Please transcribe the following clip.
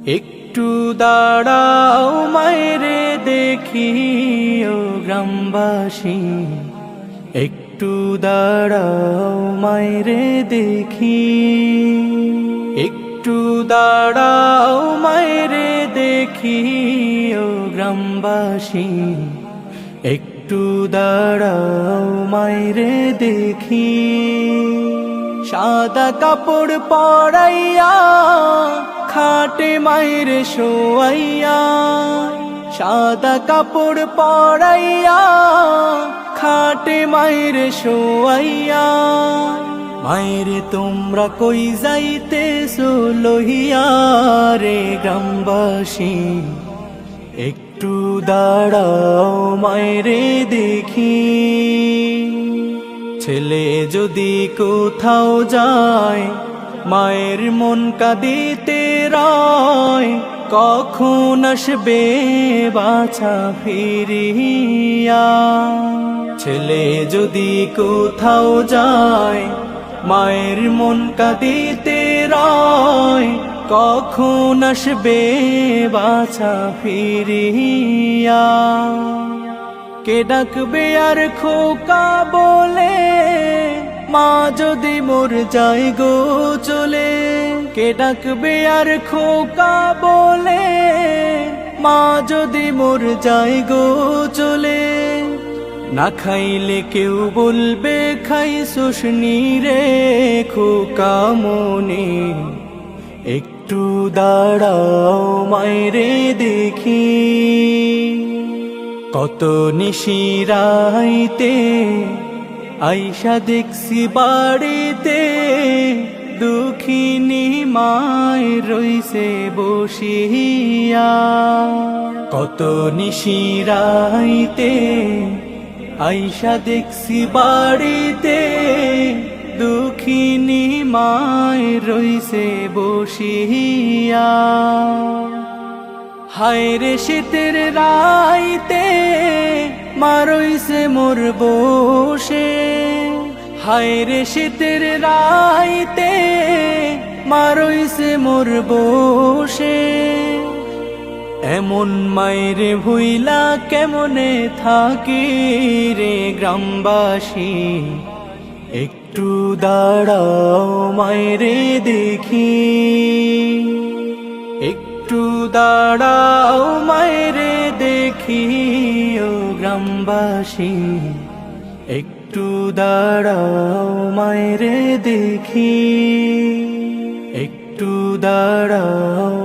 একটু দাঁড়াও মায়েরে দেখি ও গ্রামবাসী, একটু দাঁড়াও মায়েরে দেখি, একটু দাঁড়াও মায়েরে দেখি ও গ্রামবাসী, একটু দাঁড়াও মায়েরে দেখি। সাদা কাপড় পরাইয়া খাটে মায়ের শোয়াইয়া, সাদা কাপড় পরাইয়া খাটে মায়ের শোয়াইয়া। মায়ের তোমরা কই যাইতেছো লহিয়া রে গ্রামবাসী, একটু দাঁড়াও মায়েরে দেখি। ছেলে যদি কোথাও যায় মায়ের মন কাঁদিতে রয়, কখন আসবে বাছা ফিরিয়া। ছেলে যদি কোথাও যায় মায়ের মন কাঁদিতে রয়, কখন আসবে বাছা ফিরিয়া। কে ডাকবে আর খোকা বলে মা যদি মোর যায় গো চলে, কে ডাকবে আর খোকা বলে মা যদি মোর যায় গো চলে। না খাইলে কেউ বলবে খাইছোস নি রে খোকা মনে, একটু দাঁড়াও মায়েরে দেখি। কত নিশিরাইতে আইসা দেখছি বাড়িতে, দুঃখিনী মায় রইছে বসিয়া। কত নিশিরাইতে আইসা দেখছি বাড়িতে, দুঃখিনী মায় রইছে বসিয়া। হায় রে শীতের রাইতে মা রইছে মোর বসে, হায় রে শীতের রাইতে মা রইছে মোর বসে। এমন মায়েরে ভুইলা কেমনে থাকি রে গ্রামবাসী, একটু দাঁড়াও মায়েরে দেখি। একটু দাঁড়াও মায়েরে দেখি ও গ্রামবাসী, একটু দাঁড়াও মায়েরে দেখি, একটু দাঁড়াও।